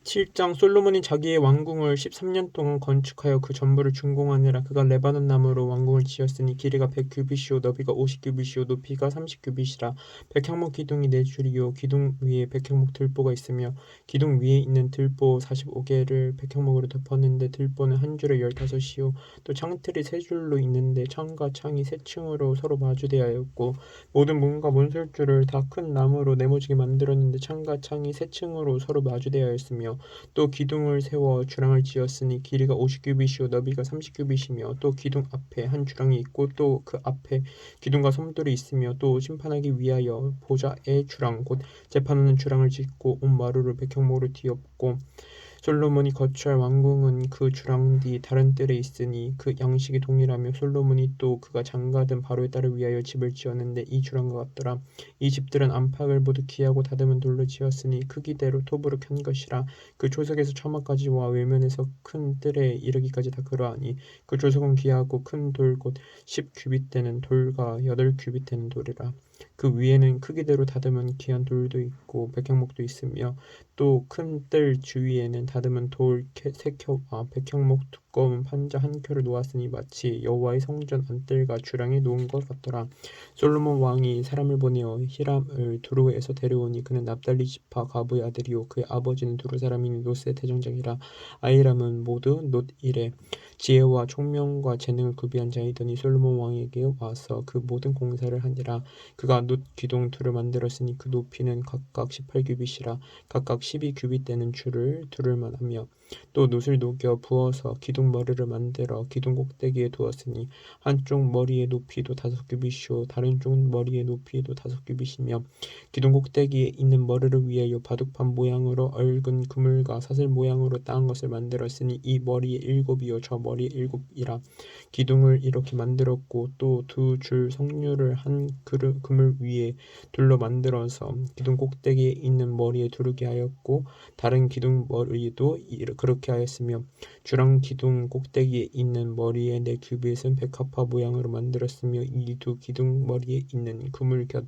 7장 솔로몬이 자기의 왕궁을 13년 동안 건축하여 그 전부를 준공하니라. 그가 레바논 나무로 왕궁을 지었으니 길이가 100규빗이요 너비가 50규빗이요 높이가 30규빗이라. 백향목 기둥이 4줄이요 기둥 위에 백향목 들보가 있으며 기둥 위에 있는 들보 45개를 백향목으로 덮었는데 들보는 한 줄에 15이요 또 창틀이 3줄로 있는데 창과 창이 3층으로 서로 마주대하였고 모든 문과 문설주를 다 큰 나무로 네모지게 만들었는데 창과 창이 3층으로 서로 마주대하였으며 또 기둥을 세워 주랑을 지었으니 길이가 50규빗이요 너비가 30규빗이며 또 기둥 앞에 한 주랑이 있고 또 그 앞에 기둥과 섬돌이 있으며 또 심판하기 위하여 보좌의 주랑 곧 재판하는 주랑을 짓고 온 마루를 백향목으로 뒤엎고 솔로몬이 거처할 왕궁은 그 주랑 뒤 다른 뜰에 있으니 그 양식이 동일하며 솔로몬이 또 그가 장가든 바로의 딸을 위하여 집을 지었는데 이 주랑과 같더라. 이 집들은 안팎을 모두 기하고 다듬은 돌로 지었으니 크기대로 톱으로 켠 것이라. 그 조석에서 처마까지와 외면에서 큰 뜰에 이르기까지 다 그러하니 그 조석은 귀하고 큰 돌 곧 10규빗 되는 돌과 8규빗 되는 돌이라. 그 위에는 크기대로 다듬은 귀한 돌도 있고 백향목도 있으며 또 큰 뜰 주위에는 다듬은 돌 3켜와 백향목 두꺼운 판자 한 켜를 놓았으니 마치 여호와의 성전 안뜰과 주랑에 놓은 것 같더라. 솔로몬 왕이 사람을 보내어 히람을 두로에서 데려오니 그는 납달리 지파 가브의 아들이요 그의 아버지는 두로 사람인 노스의 대장장이라. 아이람은 모두 놋이래. 지혜와 총명과 재능을 구비한 자이더니 솔로몬 왕에게 와서 그 모든 공사를 하니라. 그가 놋 기둥 둘을 만들었으니 그 높이는 각각 18규빗이라. 각각 12규빗 되는 줄을 두를만 하며 또 놋을 녹여 부어서 기둥 머리를 만들어 기둥 꼭대기에 두었으니 한쪽 머리의 높이도 5규빗이요 다른 쪽 머리의 높이도 5규빗이며 기둥 꼭대기에 있는 머리를 위하여 바둑판 모양으로 얽은 그물과 사슬 모양으로 따은 것을 만들었으니 이 머리의 7이요 저 머리의 7이라. 기둥을 이렇게 만들었고 또 2줄 석류를 한 그물 위에 둘로 만들어서 기둥 꼭대기에 있는 머리에 두르게 하였고 다른 기둥 머리도 그렇게 하였으며 주랑 기둥 꼭대기에 있는 머리의 4규빗은 백합화 모양으로 만들었으며 이 2기둥 머리에 있는 그물 곁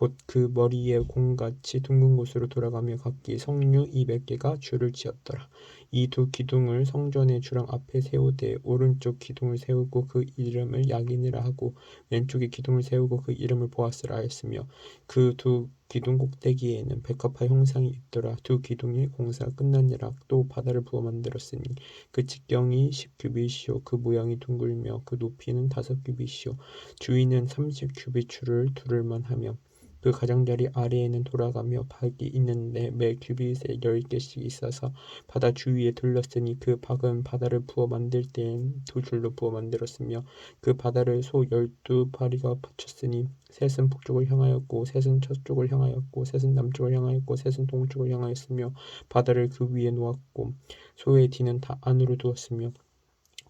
곧 그 머리의 공같이 둥근 곳으로 돌아가며 각기 석류 200개가 줄을 지었더라. 이 2기둥을 성전의 주랑 앞에 세우되 오른쪽 기둥을 세우고 그 이름을 야긴이라 하고 왼쪽에 기둥을 세우고 그 이름을 보아스라 하였으며 그 2기둥 꼭대기에는 백합화 형상이 있더라. 2기둥의 공사가 끝나니라. 또 바다를 부어 만들었으니 그 직경이 10규빗이요 그 모양이 둥글며 그 높이는 5규빗이요 주위는 30규빗 줄을 두를만 하며 그 가장자리 아래에는 돌아가며 박이 있는데 매 규빗에 10개씩 있어서 바다 주위에 둘렀으니 그 박은 바다를 부어 만들 때엔 2줄로 부어 만들었으며 그 바다를 소 12파리가 받쳤으니 셋은 북쪽을 향하였고 셋은 서쪽을 향하였고 셋은 남쪽을 향하였고 셋은 동쪽을 향하였으며 바다를 그 위에 놓았고 소의 뒤는 다 안으로 두었으며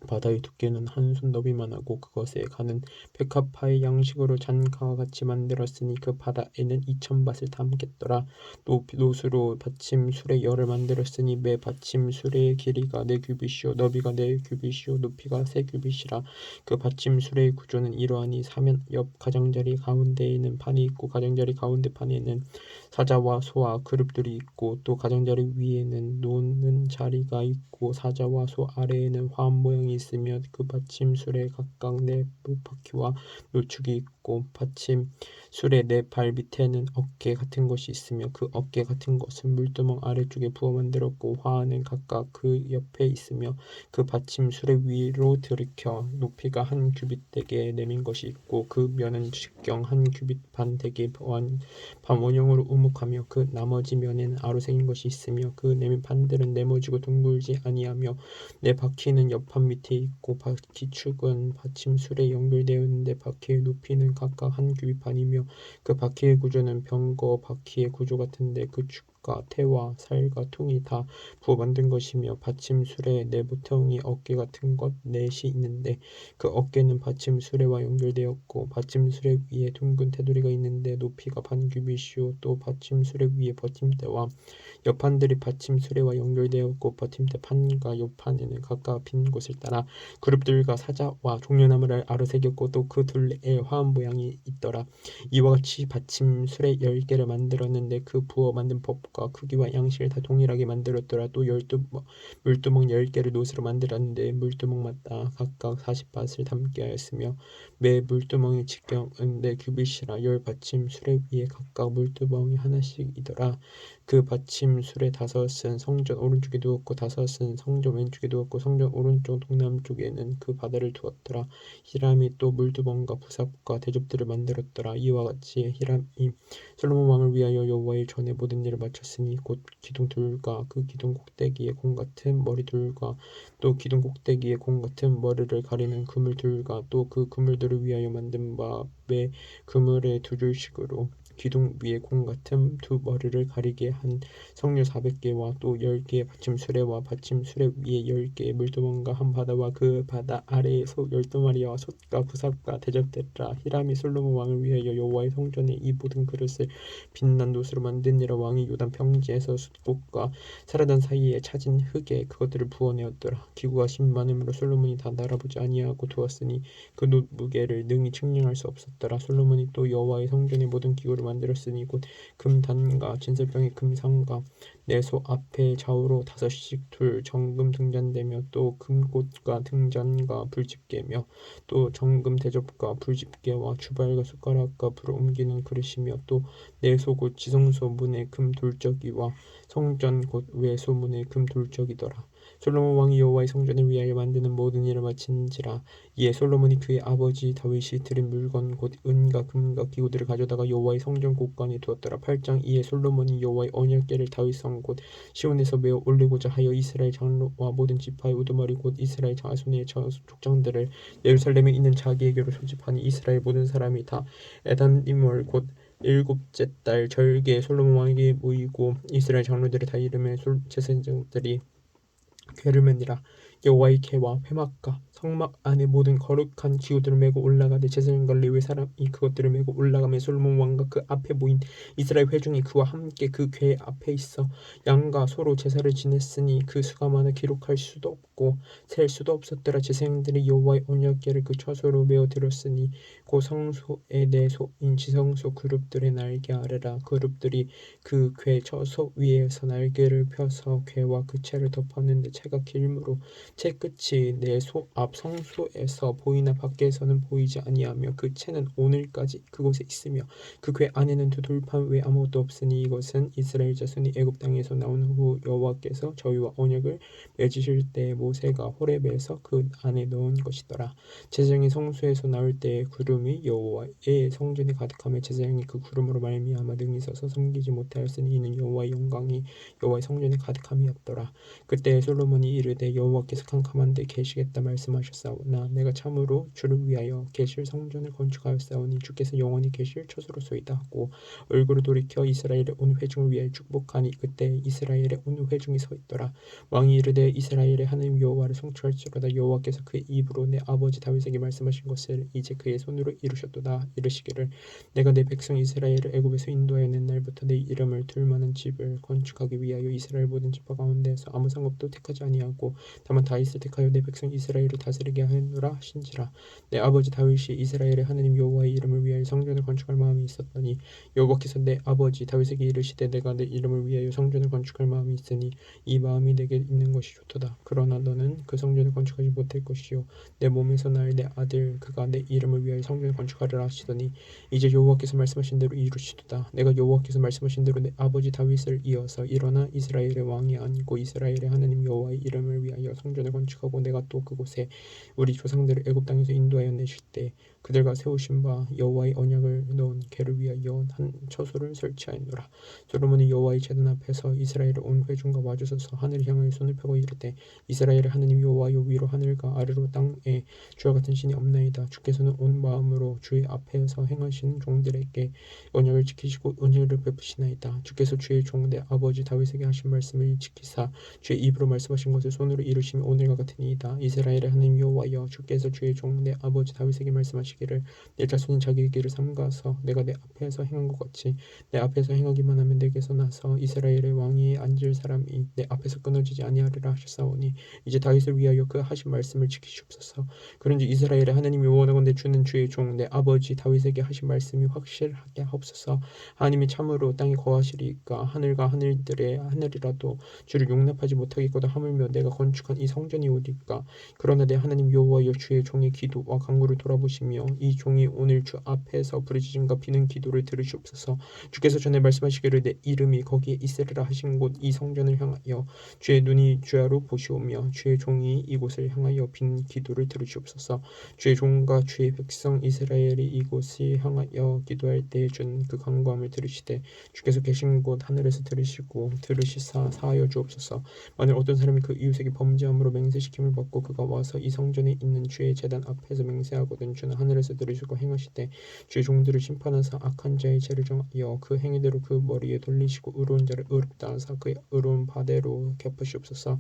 바다의 두께는 한 손 너비만 하고 그것에 가는 백합화의 양식으로 잔가와 같이 만들었으니 그 바다에는 2000밭을 담겠더라. 또 놋으로 받침 수레 열을 만들었으니 매 받침 수레의 길이가 4규빗이요 너비가 4규빗이요 높이가 3규빗이라. 그 받침 수레의 구조는 이러하니 사면 옆 가장자리 가운데에는 판이 있고 가장자리 가운데 판에는 사자와 소와 그룹들이 있고 또 가장자리 위에는 노는 자리가 있고 사자와 소 아래에는 화암 모양이 있으며 그 받침술에 각각 4바퀴와 노축이 있고 받침술의 4발 밑에는 어깨 같은 것이 있으며 그 어깨 같은 것은 물두멍 아래쪽에 부어 만들었고 화환은 각각 그 옆에 있으며 그 받침술의 위로 들이켜 높이가 1규빗 되게 내민 것이 있고 그 면은 직경 1규빗 반 되게 반원형으로 우묵하며 그 나머지 면에는 아로 새긴 것이 있으며 그 내민 판들은 네모지고 둥글지 아니하며 4바퀴는 옆판 밑에 있고 바퀴축은 받침술에 연결되어 있는데 바퀴의 높이는 각각 1규빗 반이며 그 바퀴의 구조는 병거 바퀴의 구조 같은데 그 축과 태와 살과 퉁이 다 부어 만든 것이며 받침술에 네모퉁이 어깨 같은 것 넷이 있는데 그 어깨는 받침수레와 연결되었고 받침수레 위에 둥근 테두리가 있는데 높이가 1규빗이요 또 받침수레 위에 버팀대와 옆판들이 받침수레와 연결되었고 버팀대 판과 옆판에는 각각 빈 곳을 따라 그룹들과 사자와 종려나무를 아로새겼고 또 그 둘레에 화음 모양이 있더라. 이와 같이 받침수레 10개를 만들었는데 그 부어 만든 값과 크기와 양식을 다 동일하게 만들었더라. 또 물두멍 10개를 노스로 만들었는데 물두멍마다 각각 40밭을 담게 하였으며 매 물두멍의 직경은 4규빗이라 10받침 수레 위에 각각 물두멍이 하나씩이더라. 그 받침 수레 5은 성전 오른쪽에 두었고 5은 성전 왼쪽에 두었고 성전 오른쪽 동남쪽에는 그 바다를 두었더라. 히람이 또 물두멍과 부삽과 대접들을 만들었더라. 이와 같이 히람이 솔로몬 왕을 위하여 여호와의 전에 모든 일을 마쳤으니 곧 기둥들과 그 기둥 꼭대기에 공 같은 머리들과 또 기둥 꼭대기에 공 같은 머리를 가리는 그물들과 또 그 그물들을 위하여 만든 매 그물의 2줄씩으로 기둥 위에 공 같은 두 머리를 가리게 한 석류 400개와 또 10개의 받침 수레와 받침 수레 위에 10개의 물두멍과 한 바다와 그 바다 아래에 소 12마리와 솥과 부삽과 대접되리라. 히람이 솔로몬 왕을 위하여 여호와의 성전에 이 모든 그릇을 빛난 놋으로 만드니라. 왕이 요단 평지에서 숫꽃과 사라단 사이에 찾은 흙에 그것들을 부어내었더라. 기구가 심 많음으로 솔로몬이 다 날아보지 아니하고 두었으니 그 놋 무게를 능히 측량할 수 없었더라. 솔로몬이 또 여호와의 성전의 모든 기구를 만들었으니 곧 금단과 진설병의 금상과 내소 앞에 좌우로 5씩 둘 정금 등잔대며 또 금꽃과 등잔과 불집게며 또 정금 대접과 불집게와 주발과 숟가락과 불을 옮기는 그릇이며 또 내소 곧 지성소 문의 금 돌적이와 성전 곧 외소 문의 금 돌적이더라. 솔로몬 왕이 여호와의 성전을 위하여 만드는 모든 일을 마친지라. 이에 솔로몬이 그의 아버지 다윗이 드린 물건 곧 은과 금과 기구들을 가져다가 여호와의 성전 곳간에 두었더라. 8장. 이에 솔로몬이 여호와의 언약궤를 다윗성 곧 시온에서 메어 올리고자 하여 이스라엘 장로와 모든 지파의 우두머리 곧 이스라엘 자손의 족장들을 예루살렘에 있는 자기에게로 소집하니 이스라엘 모든 사람이 다 에단이몰 곧 7째 달 절기에 솔로몬 왕에게 모이고 이스라엘 장로들이 다 이름에 제사장들이 궤를 매니라. 여호와의 궤와 회막과 성막 안에 모든 거룩한 기구들을 메고 올라가되 제사장과 레위 사람이 그것들을 메고 올라가며 솔로몬 왕과 그 앞에 모인 이스라엘 회중이 그와 함께 그 궤 앞에 있어 양과 소로 제사를 지냈으니 그 수가 많아 기록할 수도 없고 셀 수도 없었더라. 제사장들이 여호와의 언약궤를 그 처소로 메어 들었으니 그 성소의 내소인 지성소 그룹들의 날개 아래라. 그룹들이 그 궤 처소 위에서 날개를 펴서 궤와 그 채를 덮었는데 채가 길므로 채 끝이 내소 앞 성소에서 보이나 밖에서는 보이지 아니하며 그 채는 오늘까지 그곳에 있으며 그 궤 안에는 두 돌판 외 아무것도 없으니 이것은 이스라엘 자손이 애굽 땅에서 나온 후 여호와께서 저희와 언약을 맺으실 때 모세가 호렙에서 그 안에 넣은 것이더라. 제사장이 성소에서 나올 때에 구름이 여호와의 성전에 가득하며 제사장이 그 구름으로 말미암아 능히 서서 섬기지 못하였으니 이는 여호와의 영광이 여호와의 성전에 가득함이었더라. 그때 솔로몬이 이르되 여호와께서 캄캄한데 계시겠다 말씀하셨사오나 내가 참으로 주를 위하여 계실 성전을 건축하였사오니 주께서 영원히 계실 처소로소이다 하고 얼굴을 돌이켜 이스라엘의 온 회중을 위하여 축복하니 그때 이스라엘의 온 회중이 서 있더라. 왕이 이르되 이스라엘의 하나님 여호와를 송축할지로다. 여호와께서 그의 입으로 내 아버지 다윗에게 말씀하신 것을 이제 그의 손으로 이루셨도다. 이르시기를 내가 내 백성 이스라엘을 애굽에서 인도하여 낸 날부터 내 이름을 둘 만한 집을 건축하기 위하여 이스라엘 모든 지파 가운데에서 아무 상급도 택하지 아니하고 다만 다윗을 택하여 내 백성 이스라엘을 다스리게 하였노라 하신지라. 내 아버지 다윗이 이스라엘의 하나님 여호와의 이름을 위하여 성전을 건축할 마음이 있었더니 여호와께서 내 아버지 다윗에게 이르시되 내가 내 이름을 위하여 성전을 건축할 마음이 있으니 이 마음이 내게 있는 것이 좋도다. 그러나 너는 그 성전을 건축하지 못할 것이요 내 몸에서 날 내 아들 그가 내 이름을 위하여 성전을 건축하리라 하시더니 이제 여호와께서 말씀하신 대로 이루시도다. 내가 여호와께서 말씀하신 대로 내 아버지 다윗을 이어서 일어나 이스라엘의 왕이 아니고 이스라엘의 하나님 여호와의 이름을 위하여 성전을 건축하고 내가 또 그곳에 우리 조상들을 애굽 땅에서 인도하여 내실 때 그들과 세우신 바 여호와의 언약을 넣은 궤를 위하여 한 처소를 설치하였노라. 솔로몬이 여호와의 제단 앞에서 이스라엘의 온 회중과 마주서서 하늘을 향하여 손을 펴고 이르되 이스라엘의 하나님 여호와여 위로 하늘과 아래로 땅에 주와 같은 신이 없나이다. 주께서는 온 마음으로 주의 앞에서 행하신 종들에게 언약을 지키시고 은혜를 베푸시나이다. 주께서 주의 종 내 아버지 다윗에게 하신 말씀을 지키사 주의 입으로 말씀하신 것을 손으로 이루시며 오늘과 같으니이다. 이스라엘의 하나님 여호와여, 주께서 주의 종 내 아버지 다윗에게 말씀하시기를 내 자손이 자기의 길을 삼가서 내가 내 앞에서 행한 것 같이 내 앞에서 행하기만 하면 내게서 나서 이스라엘의 왕위에 앉을 사람이 내 앞에서 끊어지지 아니하리라 하셨사오니 이제 다윗을 위하여 그 하신 말씀을 지키시옵소서. 그런즉 이스라엘의 하나님이 원하건대 주는 주의 종 내 아버지 다윗에게 하신 말씀이 확실하게 하옵소서. 하나님이 참으로 땅에 거하시리까 하늘과 하늘들의 하늘이라도 주를 용납하지 못하겠거든 하물며 내가 건축한 이 성전이 어디까. 그러나 내 하나님 여호와여, 주의 종의 기도와 간구를 돌아보시며 이 종이 오늘 주 앞에서 부르짖음과 비는 기도를 들으시옵소서. 주께서 전에 말씀하시기를 내 이름이 거기에 있으리라 하신 곳 이 성전을 향하여 주의 눈이 주야로 보시오며 주의 종이 이곳을 향하여 빈 기도를 들으시옵소서. 주의 종과 주의 백성 이스라엘이 이곳을 향하여 기도할 때에 주는 그 간구함을 들으시되 주께서 계신 곳 하늘에서 들으시고 들으시사 사하여 주옵소서. 만일 어떤 사람이 그 이웃에게 범죄함으로 맹세시킴을 받고 그가 와서 이 성전에 있는 주의 제단 앞에서 맹세하거든 주는 하늘에서 들으시고 행하시되 주의 종들을 심판하사 악한 자의 죄를 정하여 그 행위대로 그 머리에 돌리시고 의로운 자를 의롭다 하사 그의 의로운 바대로 갚으시옵소서.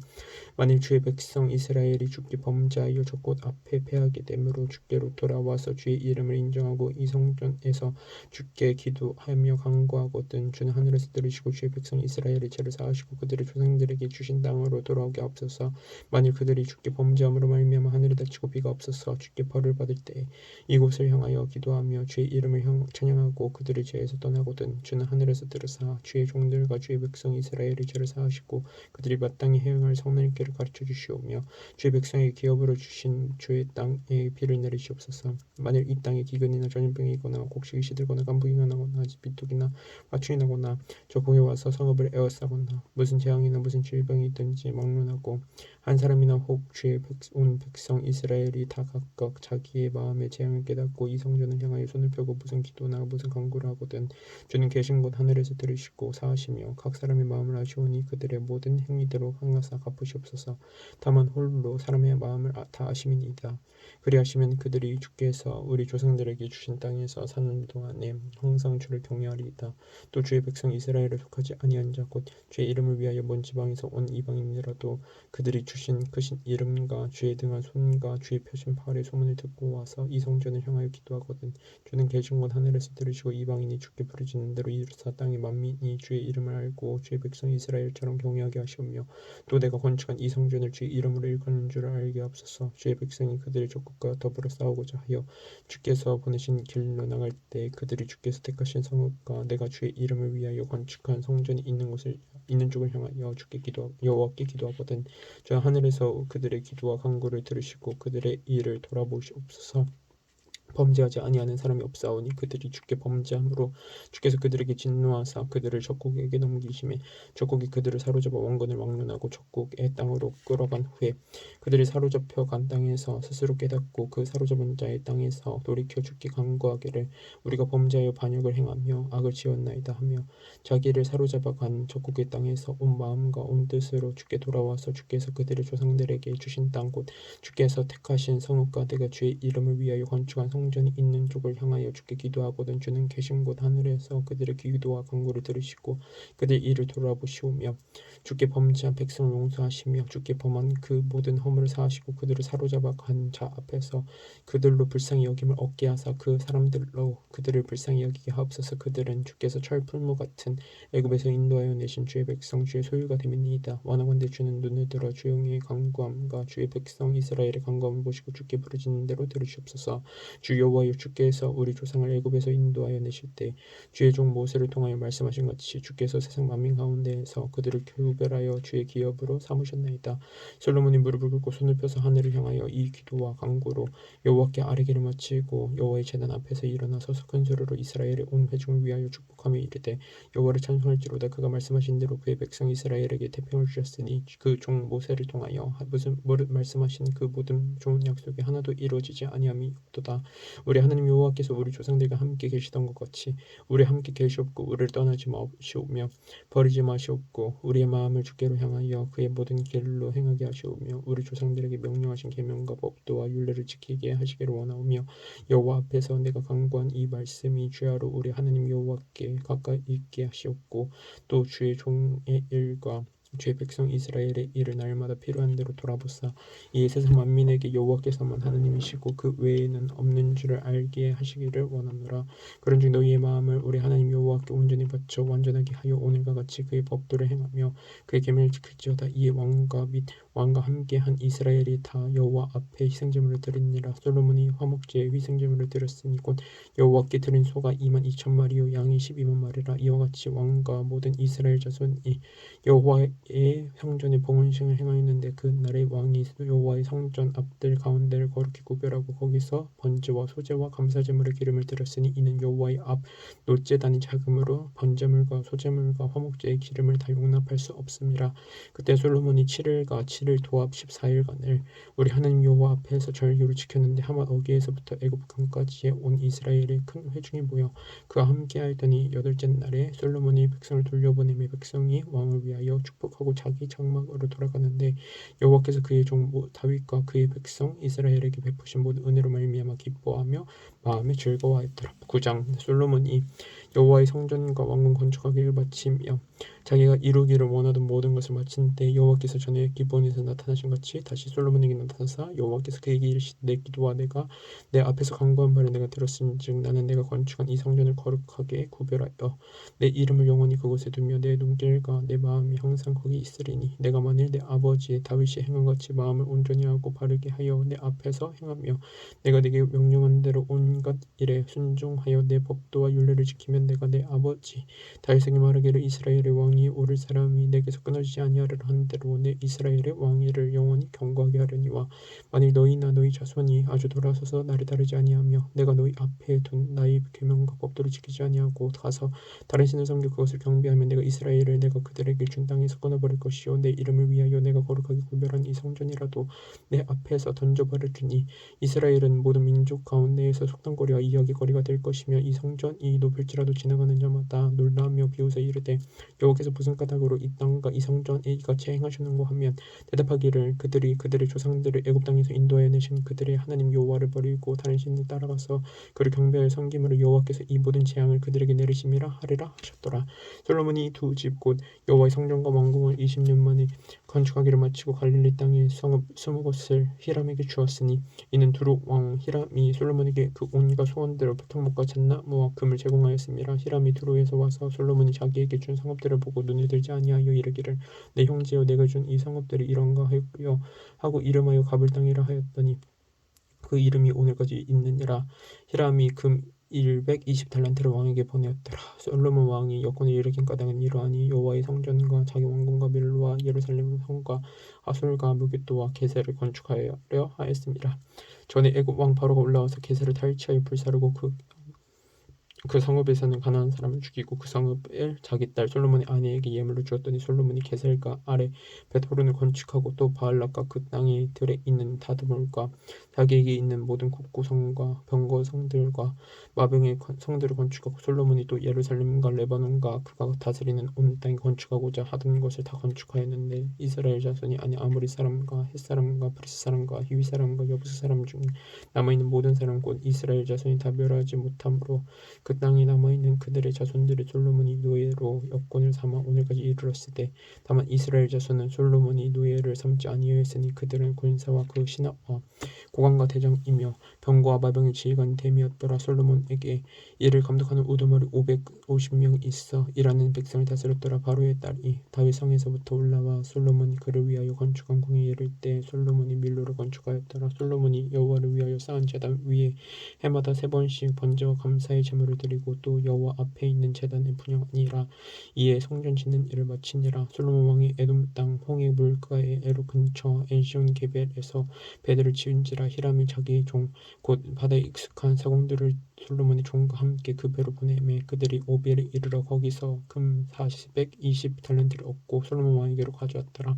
만일 주의 백성 이스라엘이 주께 범죄하여 저 곳 앞에 패하게 되므로 주께로 돌아와서 주의 이름을 인정하고 이 성전에서 주께 기도하며 간구하거든 주는 하늘에서 들으시고 주의 백성 이스라엘의 죄를 사하시고 그들의 조상들에게 주신 땅으로 돌아오게 하옵소서. 만일 그들이 주께 범죄함으로 말미암아 하늘이 닫히고 비가 없어서 주께 벌을 받을 때 이곳을 향하여 기도하며 주의 이름을 찬양하고 그들의 죄에서 떠나거든 주는 하늘에서 들으사 주의 종들과 주의 백성 이스라엘의 죄를 사하시고 그들이 마땅히 행할 선할 길을 가르쳐 주시오며 주의 백성에게 기업으로 주신 주의 땅에 비를 내리시옵소서. 만일 이 땅에 기근이나 전염병이 있거나 곡식이 시들거나 간부이 나거나 비투기나 화충이 나거나 저 공에 와서 성읍을 에워싸거나 무슨 재앙이나 무슨 질병이 있든지 막론하고 한 사람이나 혹 주의 온 백성 이스라엘이 다 각각 자기의 마음의 재앙을 깨닫고 이 성전을 향하여 손을 펴고 무슨 기도나 무슨 간구를 하거든 주는 계신 곳 하늘에서 들으시고 사하시며 각 사람의 마음을 아시오니 그들의 모든 행위대로 항하사 갚으시옵소서. 다만 홀로 사람의 마음을 다 아심이니이다. 그리하시면 그들이 주께서 우리 조상들에게 주신 땅에서 사는 동안에 항상 주를 경외하리이다. 또 주의 백성 이스라엘에 속하지 아니한 자 곧 주의 이름을 위하여 먼 지방에서 온 이방인이라도 그들이 주신 크신 이름과 주의 등한 손과 주의 펴신 팔의 소문을 듣고 와서 이 성전을 향하여 기도하거든 주는 계신 곳 하늘에서 들으시고 이방인이 주께 부르짖는 대로 이루사 땅의 만민이 주의 이름을 알고 주의 백성 이스라엘처럼 경외하게 하시오며 또 내가 건축한 이 성전을 주의 이름으로 일컫는 줄을 알게 하옵소서. 주의 백성이 그들의 족속과 더불어 싸우고자 하여 주께서 보내신 길로 나갈 때 그들이 주께서 택하신 성읍과 내가 주의 이름을 위하여 건축한 성전이 있는 쪽을 향하여 여호와께 기도하거든 저 하늘에서 그들의 기도와 간구를 들으시고 그들의 일을 돌아보시옵소서. 범죄하지 아니하는 사람이 없사오니 그들이 주께 범죄함으로 주께서 그들에게 진노하사 그들을 적국에게 넘기심에 적국이 그들을 사로잡아 원건을 왕론하고 적국의 땅으로 끌어간 후에 그들이 사로잡혀 간 땅에서 스스로 깨닫고 그 사로잡은 자의 땅에서 돌이켜 주께 간구하기를 우리가 범죄하여 반역을 행하며 악을 지었나이다 하며 자기를 사로잡아 간 적국의 땅에서 온 마음과 온 뜻으로 주께 돌아와서 주께서 그들의 조상들에게 주신 땅 곧 주께서 택하신 성읍과 내가 주의 이름을 위하여 건축한 성전이 있는 쪽을 향하여 주께 기도하거든 주는 계신 곳 하늘에서 그들의 기도와 간구를 들으시고 그들 일을 돌아보시오며 주께 범죄한 백성을 용서하시며 주께 범한 그 모든 허물을 사하시고 그들을 사로잡아 간 자 앞에서 그들로 불쌍히 여김을 얻게 하사 그 사람들로 그들을 불쌍히 여기게 하옵소서. 그들은 주께서 철풀무 같은 애굽에서 인도하여 내신 주의 백성 주의 소유가 됨이니이다. 원하건대 주는 눈을 들어 주의 간구함과 주의 백성 이스라엘의 간구함을 보시고 주께 부르짖는 대로 들으시옵소서. 주 여호와여, 주께서 우리 조상을 애굽에서 인도하여 내실 때 주의 종 모세를 통하여 말씀하신 같이 주께서 세상 만민 가운데에서 그들을 구별하여 주의 기업으로 삼으셨나이다. 솔로몬이 무릎을 꿇고 손을 펴서 하늘을 향하여 이 기도와 간구로 여호와께 아뢰기를 마치고 여호와의 제단 앞에서 일어나 서서 큰 소리로 이스라엘의 온 회중을 위하여 축복하며 이르되 여호와를 찬송할지로다. 그가 말씀하신 대로 그의 백성 이스라엘에게 태평을 주셨으니 그 종 모세를 통하여 무슨 말씀하신 그 모든 좋은 약속이 하나도 이루어지지 아니함이 없도다. 우리 하나님 여호와께서 우리 조상들과 함께 계시던 것 같이 우리 함께 계시옵고 우리를 떠나지 마시오며 버리지 마시옵고 우리의 마음을 주께로 향하여 그의 모든 길로 행하게 하시오며 우리 조상들에게 명령하신 계명과 법도와 율례를 지키게 하시기를 원하오며 여호와 앞에서 내가 간구한 이 말씀이 주야로 우리 하나님 여호와께 가까이 있게 하시옵고 또 주의 종의 일과 주의 백성 이스라엘의 일을 날마다 필요한 대로 돌아보사 이에 세상 만민에게 여호와께서만 하나님이시고 그 외에는 없는 줄을 알게 하시기를 원하노라. 그런즉 너희의 마음을 우리 하나님 여호와께 온전히 바쳐 완전하게 하여 오늘과 같이 그의 법도를 행하며 그의 계명을 지킬지어다. 이에 왕과 함께 한 이스라엘이 다 여호와 앞에 희생제물을 드리니라. 솔로몬이 화목제에 희생제물을 드렸으니 곧 여호와께 드린 소가 22,000마리요 양이 12만 마리라. 이와 같이 왕과 모든 이스라엘 자손이 여호와의 성전에 봉헌식을 행하였는데 그 날에 왕이 여호와의 성전 앞들 가운데를 거룩히 구별하고 거기서 번제와 소제와 감사제물의 기름을 드렸으니 이는 여호와의 앞 놋제단이 작음으로 번제물과 소제물과 화목제의 기름을 다 용납할 수 없음이라. 그때 솔로몬이 7일과 7일 도합 14일간을 우리 하나님 여호와 앞에서 절기를 지켰는데 하맛 어기에서부터 애굽 강까지에 온 이스라엘의 큰 회중이 모여 그와 함께 하였더니 여덟째 날에 솔로몬이 백성을 돌려보내며 백성이 왕을 위하여 축복하고 자기 장막으로 돌아가는데 여호와께서 그의 종 다윗과 그의 백성 이스라엘에게 베푸신 모든 은혜로 말미암아 기뻐하며 마음에 즐거워하였더라. 9장 솔로몬이 여호와의 성전과 왕궁 건축하기를 마치며 자기가 이루기를 원하던 모든 것을 마친 때 여호와께서 전에 기브온에서 나타나신 같이 다시 솔로몬에게 나타나사 여호와께서 그에게 이르시되 내 기도와 내가 내 앞에서 간구한 바를 내가 들었은즉 나는 내가 건축한 이 성전을 거룩하게 구별하여 내 이름을 영원히 그곳에 두며 내 눈길과 내 마음이 항상 거기 있으리니 내가 만일 내 아버지 다윗이 행한 같이 마음을 온전히 하고 바르게 하여 내 앞에서 행하며 내가 내게 명령한 대로 온갖 일에 순종하여 내 법도와 율례를 지키면 내가 내 아버지 다윗에게 말하기를 이스라엘의 왕이 오를 사람이 내게서 끊어지지 아니하리라 한 대로 내 이스라엘의 왕위를 영원히 경고하게 하려니와 만일 너희나 너희 자손이 아주 돌아서서 나를 따르지 아니하며 내가 너희 앞에 둔 나의 계명과 법도를 지키지 아니하고 가서 다른 신을 섬겨 그것을 경배하면 내가 이스라엘을 내가 그들에게 준 땅에서 끊어버릴 것이요 내 이름을 위하여 내가 거룩하게 구별한 이 성전이라도 내 앞에서 던져버릴 테니 이스라엘은 모든 민족 가운데에서 속담거리와 이야기거리가 될 것이며 이 성전이 높을지라도 지나가는 자마다 놀라며 비웃어 이르되 여호와께서 무슨 까닭으로 이 땅과 이 성전에 이같이 행하셨는고 하면 대답하기를 그들이 그들의 조상들을 애굽 땅에서 인도하여 내신 그들의 하나님 여호와를 버리고 다른 신을 따라가서 그를 경배하여 섬김으로 여호와께서 이 모든 재앙을 그들에게 내리심이라 하리라 하셨더라. 솔로몬이 두 집 곧 여호와의 성전과 왕궁을 20년 만에 건축하기를 마치고 갈릴리 땅에 성읍 20곳을 히람에게 주었으니 이는 두로 왕 히람이 솔로몬에게 그 온갖 소원대로 백향목과 잣나무와 금을 제공하였음이라. 히람이 두로에서 와서 솔로몬이 자기에게 준 성읍들을 보고 눈에 들지 아니하여 이르기를 내 형제여 내가 준 이 성읍들이 이런가 하여 하고 이름하여 가불 땅이라 하였더니 그 이름이 오늘까지 있느니라. 히람이 금 120달란트를 왕에게 보내었더라. 솔로몬 왕이 여건을 일으킨 까닭은 이러하니 여호와의 성전과 자기 왕궁과 밀로와 예루살렘 성과 하솔과 무기또와 게셀을 건축하려 하였습니다. 전에 애굽 왕 바로가 올라와서 게셀을 탈취하여 불사르고 그 성읍에 사는 가나안 사람을 죽이고 그 성읍을 자기 딸 솔로몬의 아내에게 예물로 주었더니 솔로몬이 게셀과 아래 벳호른을 건축하고 또 바알락과 그 땅에 들에 있는 다드몰과 자기에게 있는 모든 곡구성과 병거성들과 마병의 성들을 건축하고 솔로몬이 또 예루살렘과 레바논과 그가 다스리는 온 땅에 건축하고자 하던 것을 다 건축하였는데 이스라엘 자손이 아니 아모리 사람과 헷 사람과 브리스 사람과 히위 사람과 여부스 사람 중 남아있는 모든 사람 곧 이스라엘 자손이 다 멸하지 못함으로 그 땅에 남아있는 그들의 자손들이 솔로몬이 노예로 여권을 삼아 오늘까지 이르렀으되 다만 이스라엘 자손은 솔로몬이 노예를 삼지 아니하였으니 그들은 군사와 그 신하와 고관과 대장이며 병거와 마병의 지휘관 됨이었더라. 솔로몬에게 이를 감독하는 우두머리 550명 있어 일하는 백성을 다스렸더라. 바로의 딸이 다윗 성에서부터 올라와 솔로몬이 그를 위하여 건축한 궁에 이를 때 솔로몬이 밀로를 건축하였더라. 솔로몬이 여호와를 위하여 쌓은 제단 위에 해마다 3번씩 번제와 감사의 제물을 드리고 또 여호와 앞에 있는 제단에 분향하니라. 이에 성전 짓는 일을 마치니라. 솔로몬 왕이 에돔 땅 홍해 물가의 에로 근처 엔시온 게벨에서 배들을 지은지라. 히람이 자기 종 곧 바다에 익숙한 사공들을 솔로몬의 종과 함께 그 배로 보내매 그들이 오벨에 이르러 거기서 금 420달란트를 얻고 솔로몬 왕에게로 가져왔더라.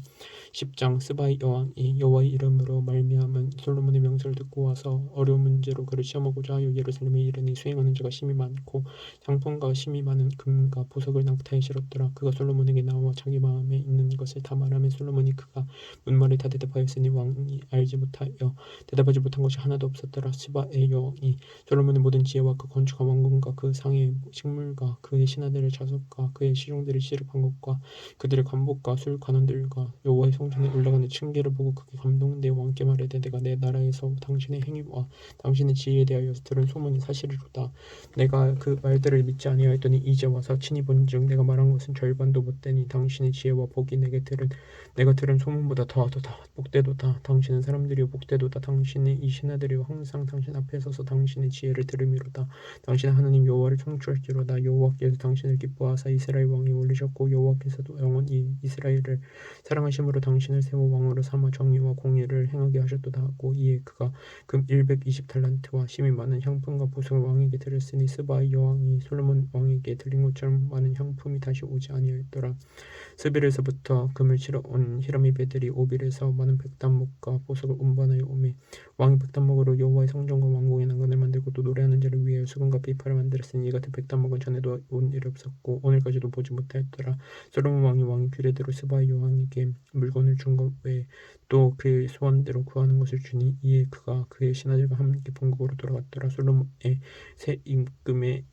10장 스바이 여왕이 여호와의 이름으로 말미암은 솔로몬의 명세를 듣고 와서 어려운 문제로 그를 시험하고자 하여 예루살렘에 이르니 수행하는 자가 심히 많아 많고 향품과 심이 많은 금과 보석을 낙타에 실었더라. 그가 솔로몬에게 나와 자기 마음에 있는 것을 다 말하며 솔로몬이 그가 문말을 다 대답하였으니 왕이 알지 못하여 대답하지 못한 것이 하나도 없었더라. 스바의 여왕이 솔로몬의 모든 지혜와 그 건축한 왕궁과 그 상의 식물과 그의 신하들의 자석과 그의 시종들의 시력한 것과 그들의 관복과 술 관원들과 여호와의 성전에 올라가는 층계를 보고 크게 감동돼 왕께 말하되 내가 내 나라에서 당신의 행위와 당신의 지혜에 대하여 들은 소문이 사실이로다. 내가 그 말들을 믿지 아니하였더니 이제 와서 친히 본즉 내가 말한 것은 절반도 못되니 당신의 지혜와 복이 내가 들은 소문보다 더하도다. 복되도다. 당신은 사람들이여 복되도다. 당신의 이 신하들이여 항상 당신 앞에 서서 당신의 지혜를 들음이로다. 당신은 하나님 여호와를 청취할지로다. 여호와께서 당신을 기뻐하사 이스라엘 왕이 올리셨고 여호와께서도 영원히 이스라엘을 사랑하심으로 당신을 세워 왕으로 삼아 정의와 공의를 행하게 하셨도다 하고 이에 그가 금 120달란트와 심이 많은 향품과 보석을 왕에게 드렸으니 스바의 여왕이 솔로몬 왕에게 드린 것처럼 많은 향품이 다시 오지 아니하였더라. 스빌에서부터 금을 실어 온 히람의 배들이 오빌에서 많은 백단목과 보석을 운반하여 오매 왕이 백단목으로 여호와의 성전과 왕궁의 난간을 만들고 또 노래하는 자를 위하여 수금과 비파를 만들었으니 이 같은 백단목은 전에도 온 일이 없었고 오늘까지도 보지 못하였더라. 솔로몬 왕이 규례대로 스바의 여왕에게 물건을 준 것 외에 또 그의 소원대로 구하는 것을 주니 이에 그가 그의 신하들과 함께 본국으로 돌아갔더라. 솔로몬의 새 입금의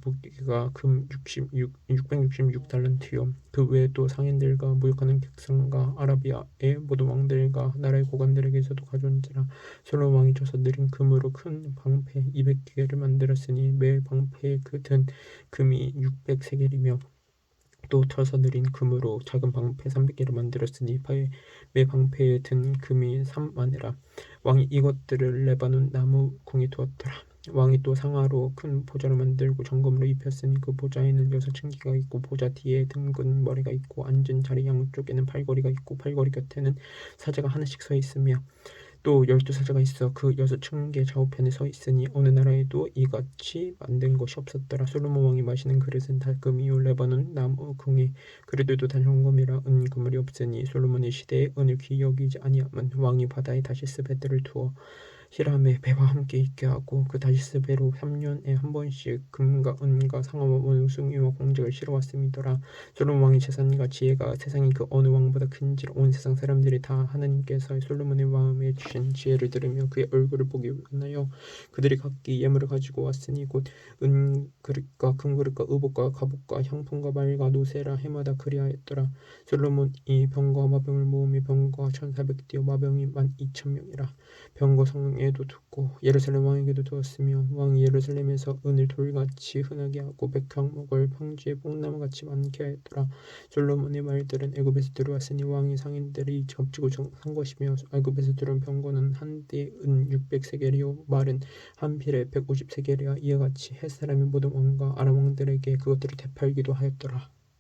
무게가 금 666달란트요 그 외에 또 상인들과 무역하는 객상과 아라비아의 모든 왕들과 나라의 고관들에게서도 가져온지라. 솔로몬 왕이 쳐서 느린 금으로 큰 방패 200개를 만들었으니 매 방패에 든 금이 600세겔이며 또 쳐서 느린 금으로 작은 방패 300개를 만들었으니 매 방패에 든 금이 3만이라. 왕이 이것들을 레바논 나무 궁에 두었더라. 왕이 또 상아로 큰 보좌를 만들고 정금으로 입혔으니 그 보좌에는 6층기가 있고 보좌 뒤에 둥근 머리가 있고 앉은 자리 양쪽에는 팔걸이가 있고 팔걸이 곁에는 사자가 하나씩 서 있으며 또 12사자가 있어 그 6층계 좌우편에 서 있으니 어느 나라에도 이같이 만든 것이 없었더라. 솔로몬 왕이 마시는 그릇은 다 금이요 레바논 나무 궁에 그릇들도 다 정금이라 은그물이 없으니 솔로몬의 시대에 은을 귀히 여기지 아니함은 왕이 바다에 다시스 배들을 두어 히람의 배와 함께 있게 하고 그 다시스 배로 3년에 한 번씩 금과 은과 상어와 원숭이와 공작을 실어왔음이더라. 솔로몬 왕의 재산과 지혜가 세상의 그 어느 왕보다 큰지라. 온 세상 사람들이 다 하나님께서 솔로몬의 마음에 주신 지혜를 들으며 그의 얼굴을 보기 원하여 그들이 각기 예물을 가지고 왔으니 곧 은그릇과 금그릇과 의복과 갑옷과 향품과 말과 노새라 해마다 그리하였더라. 솔로몬이 병거와 마병을 모으며 병거가 1400대요 마병이 12,000명이라. 병거 성에도 두고 예루살렘 왕에게도 두었으며 왕이 예루살렘에서 은을 돌같이 흔하게 하고 백향목을 평지에 뽕나무같이 많게 하였더라. 솔로몬의 말들은 애굽에서 들어왔으니 왕의 상인들이 겹치고 산 것이며 애굽에서 들어온 병거는 한 대에 은 600세겔이요 말은 한 필에 150세겔이야. 이와 같이 헷 사람이 모든 왕과 아람 왕들에게 그것들을 되팔기도 하였더라.